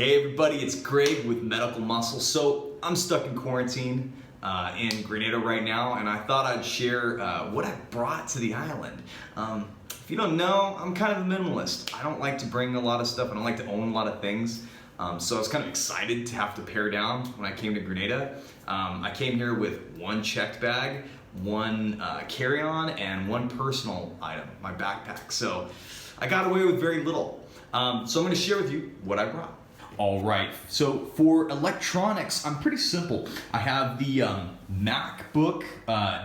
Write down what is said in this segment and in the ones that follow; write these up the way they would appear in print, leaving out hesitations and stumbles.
Hey everybody, it's Greg with Medical Muscle. So I'm stuck in quarantine in Grenada right now, and I thought I'd share what I brought to the island. If you don't know, I'm kind of a minimalist. I don't like to bring a lot of stuff. I don't like to own a lot of things. So I was kind of excited to have to pare down when I came to Grenada. I came here with one checked bag, one carry-on, and one personal item, my backpack. So I got away with very little. So I'm going to share with you what I brought. All right, so for electronics, I'm pretty simple. I have the MacBook,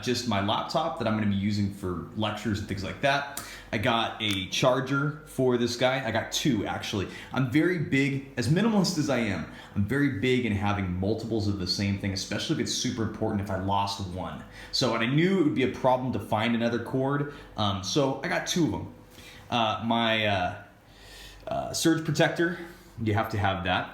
just my laptop that I'm gonna be using for lectures and things like that. I got a charger for this guy. I got two, actually. I'm very big, as minimalist as I am, I'm very big in having multiples of the same thing, especially if it's super important if I lost one. So, and I knew it would be a problem to find another cord, so I got two of them. My surge protector, you have to have that.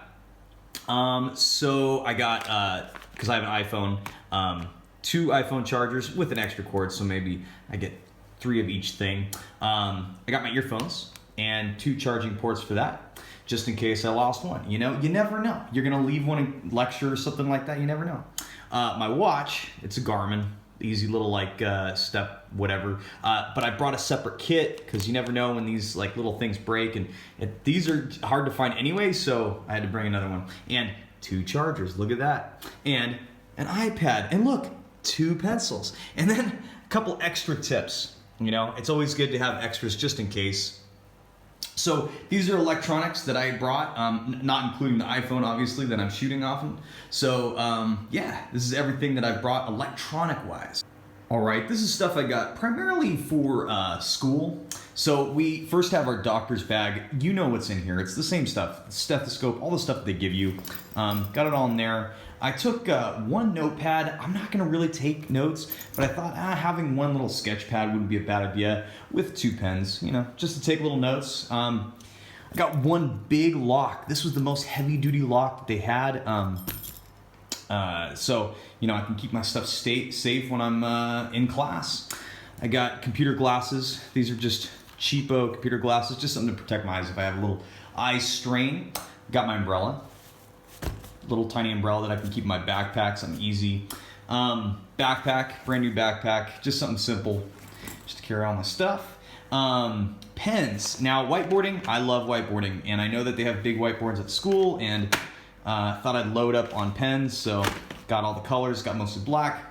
So I got, because I have an iPhone, two iPhone chargers with an extra cord, so maybe I get 3 of each thing. I got my earphones and 2 charging ports for that, just in case I lost one. You know, you never know. You're gonna leave one in lecture or something like that, you never know. My watch, it's a Garmin, easy little like step whatever, but I brought a separate kit because you never know when these like little things break, and these are hard to find anyway, so I had to bring another one. And 2 chargers, look at that, and an iPad, and look, 2 pencils, and then a couple extra tips. You know, it's always good to have extras just in case. So these are electronics that I brought, not including the iPhone, obviously, that I'm shooting often. So yeah, this is everything that I brought electronic-wise. All right, this is stuff I got primarily for school. So we first have our doctor's bag. You know what's in here. It's the same stuff, stethoscope, all the stuff that they give you. Got it all in there. I took one notepad. I'm not gonna really take notes, but I thought having one little sketch pad wouldn't be a bad idea, with 2 pens, you know, just to take little notes. I got one big lock. This was the most heavy duty lock that they had. So, you know, I can keep my stuff safe when I'm in class. I got computer glasses. These are just cheapo computer glasses, just something to protect my eyes if I have a little eye strain. Got my umbrella. Little tiny umbrella that I can keep in my backpack, something easy. Backpack, brand new backpack, just something simple, just to carry all my stuff. Pens. Now, whiteboarding, I love whiteboarding, and I know that they have big whiteboards at school, and thought I'd load up on pens, so got all the colors, got mostly black.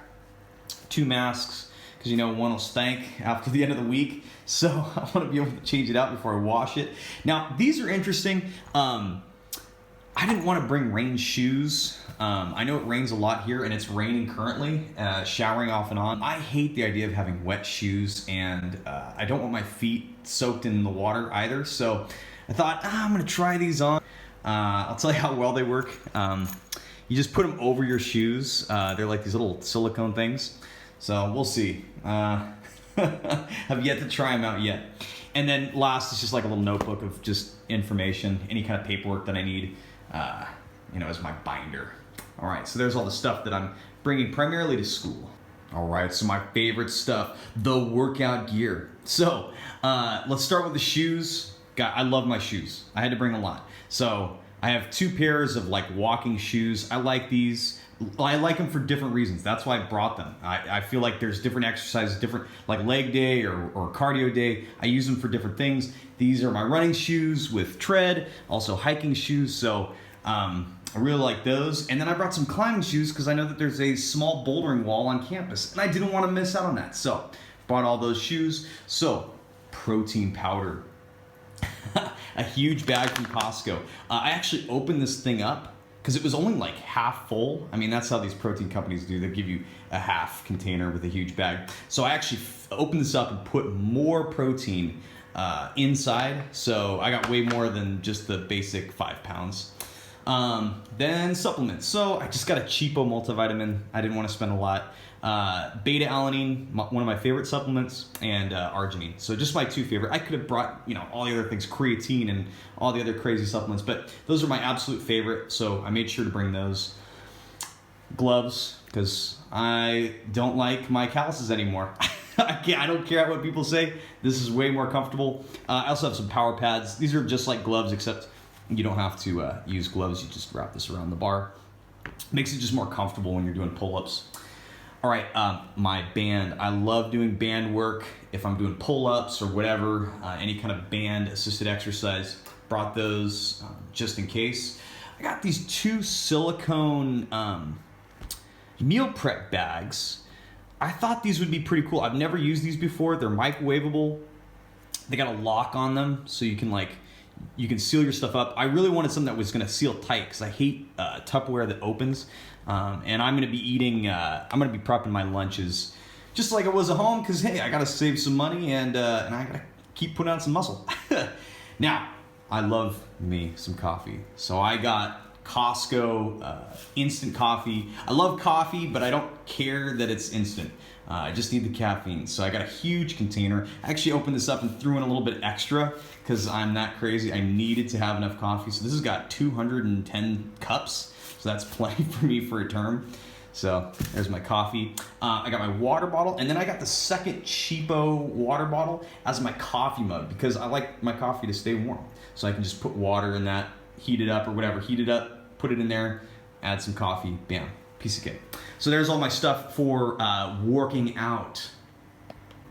2 masks, because you know one will stank after the end of the week, so I want to be able to change it out before I wash it. Now, these are interesting. I didn't want to bring rain shoes. I know it rains a lot here, and it's raining currently, showering off and on. I hate the idea of having wet shoes, and I don't want my feet soaked in the water either, so I thought, I'm gonna try these on. I'll tell you how well they work. You just put them over your shoes. They're like these little silicone things, so we'll see. Have yet to try them out yet. And then last, it's just like a little notebook of just information, any kind of paperwork that I need, you know, as my binder. All right, so there's all the stuff that I'm bringing primarily to school. All right, so my favorite stuff, the workout gear. So let's start with the shoes. God, I love my shoes. I had to bring a lot. So I have 2 pairs of like walking shoes. I like these. I like them for different reasons. That's why I brought them. I feel like there's different exercises, different like leg day or cardio day. I use them for different things. These are my running shoes with tread, also hiking shoes. So I really like those. And then I brought some climbing shoes because I know that there's a small bouldering wall on campus, and I didn't want to miss out on that. So brought all those shoes. So protein powder. A huge bag from Costco. I actually opened this thing up because it was only like half full. I mean, that's how these protein companies do. They give you a half container with a huge bag. So I actually opened this up and put more protein inside. So I got way more than just the basic 5 pounds. Then supplements. So I just got a cheapo multivitamin. I didn't want to spend a lot. Beta-alanine, one of my favorite supplements, and arginine. So just my 2 favorite. I could have brought, you know, all the other things, creatine and all the other crazy supplements, but those are my absolute favorite, so I made sure to bring those. Gloves, because I don't like my calluses anymore. I don't care what people say. This is way more comfortable. I also have some power pads. These are just like gloves, except You don't have to use gloves. You just wrap this around the bar. Makes it just more comfortable when you're doing pull-ups. All right, my band. I love doing band work. If I'm doing pull-ups or whatever, any kind of band-assisted exercise, brought those just in case. I got these 2 silicone meal prep bags. I thought these would be pretty cool. I've never used these before. They're microwavable. They got a lock on them, so you can seal your stuff up. I really wanted something that was gonna seal tight because I hate Tupperware that opens. And I'm gonna be eating, I'm gonna be prepping my lunches just like it was at home because hey, I gotta save some money and I gotta keep putting on some muscle. Now, I love me some coffee. So I got Costco instant coffee. I love coffee, but I don't care that it's instant. I just need the caffeine. So I got a huge container. I actually opened this up and threw in a little bit extra because I'm that crazy. I needed to have enough coffee. So this has got 210 cups. So that's plenty for me for a term. So there's my coffee. I got my water bottle, and then I got the second cheapo water bottle as my coffee mug because I like my coffee to stay warm. So I can just put water in that, heat it up or whatever, heat it up, put it in there, add some coffee, bam, piece of cake. So there's all my stuff for working out.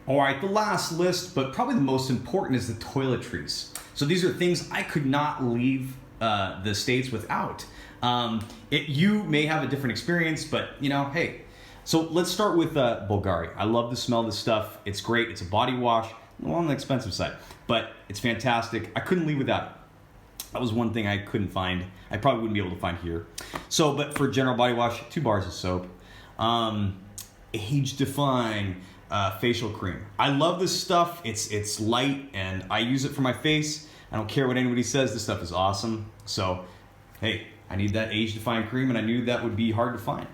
All right, the last list, but probably the most important is the toiletries. So these are things I could not leave the States without. You may have a different experience, but hey. So let's start with Bulgari. I love the smell of this stuff. It's great. It's a body wash, a little on the expensive side, but it's fantastic. I couldn't leave without it. That was one thing I couldn't find. I probably wouldn't be able to find here. So, but for general body wash, 2 bars of soap, age define facial cream. I love this stuff. It's light and I use it for my face. I don't care what anybody says. This stuff is awesome. So, hey, I need that age define cream, and I knew that would be hard to find.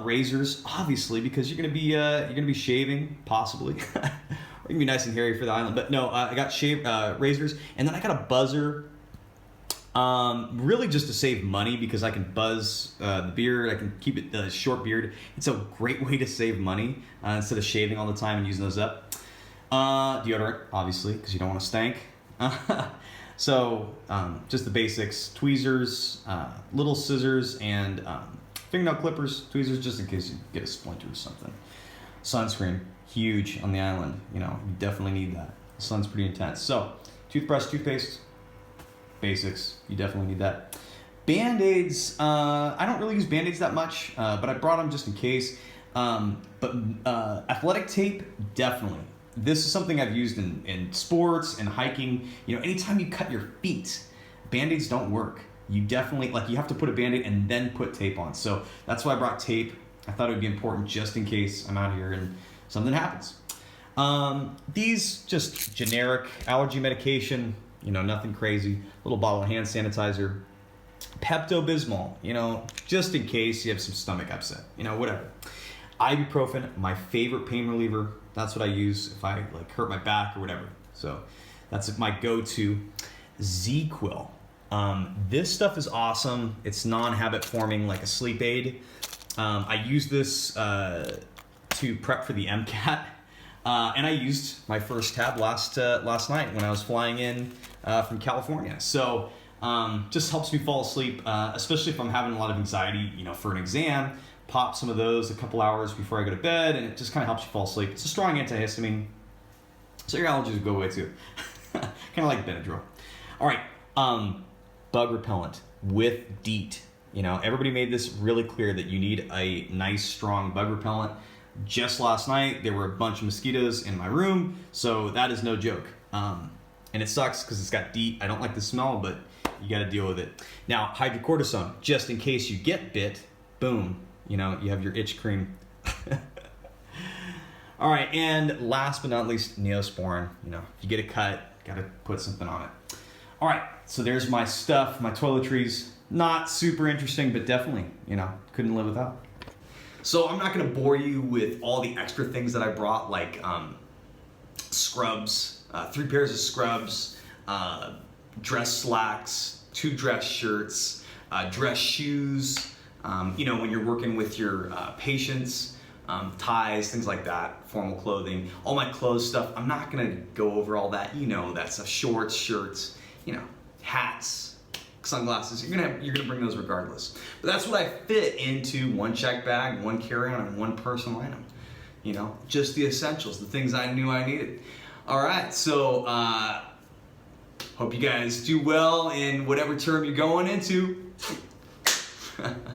Razors, obviously, because you're gonna be shaving, possibly. Or you can be nice and hairy for the island. But no, I got razors, and then I got a buzzer. Really just to save money because I can buzz the beard. I can keep it the short beard. It's a great way to save money instead of shaving all the time and using those up. Deodorant, obviously, because you don't want to stank. So just the basics: tweezers, little scissors, and fingernail clippers. Tweezers just in case you get a splinter or something. Sunscreen, huge on the island. You definitely need that. The sun's pretty intense. So toothbrush, toothpaste, basics. You definitely need that. Band-Aids, I don't really use Band-Aids that much, but I brought them just in case. But athletic tape, definitely. This is something I've used in sports and hiking. Anytime you cut your feet, Band-Aids don't work. You definitely, you have to put a Band-Aid and then put tape on. So that's why I brought tape. I thought it would be important just in case I'm out here and something happens. These just generic allergy medication, nothing crazy. Little bottle of hand sanitizer. Pepto-Bismol, just in case you have some stomach upset, whatever. Ibuprofen, my favorite pain reliever. That's what I use if I hurt my back or whatever. So that's my go-to. Z-Quil. This stuff is awesome. It's non-habit forming, like a sleep aid. I use this to prep for the MCAT. And I used my first tab last night when I was flying in from California. So just helps me fall asleep, especially if I'm having a lot of anxiety, for an exam. Pop some of those a couple hours before I go to bed, and it just kind of helps you fall asleep. It's a strong antihistamine, so your allergies will go away too. Kind of like Benadryl. All right, bug repellent with DEET. Everybody made this really clear that you need a nice, strong bug repellent. Just last night, there were a bunch of mosquitoes in my room, so that is no joke. And it sucks because it's got DEET. I don't like the smell, but you got to deal with it. Now, hydrocortisone, just in case you get bit, boom. You have your itch cream. All right, and last but not least, Neosporin. If you get a cut, got to put something on it. All right, so there's my stuff, my toiletries. Not super interesting, but definitely, couldn't live without. So I'm not going to bore you with all the extra things that I brought, like scrubs, 3 pairs of scrubs, dress slacks, 2 dress shirts, dress shoes. When you're working with your patients, ties, things like that, formal clothing, all my clothes stuff. I'm not gonna go over all that, that stuff, shorts, shirts, hats, sunglasses. You're gonna bring those regardless. But that's what I fit into one check bag, one carry-on, and one personal item. You know, just the essentials, the things I knew I needed. All right, so hope you guys do well in whatever term you're going into.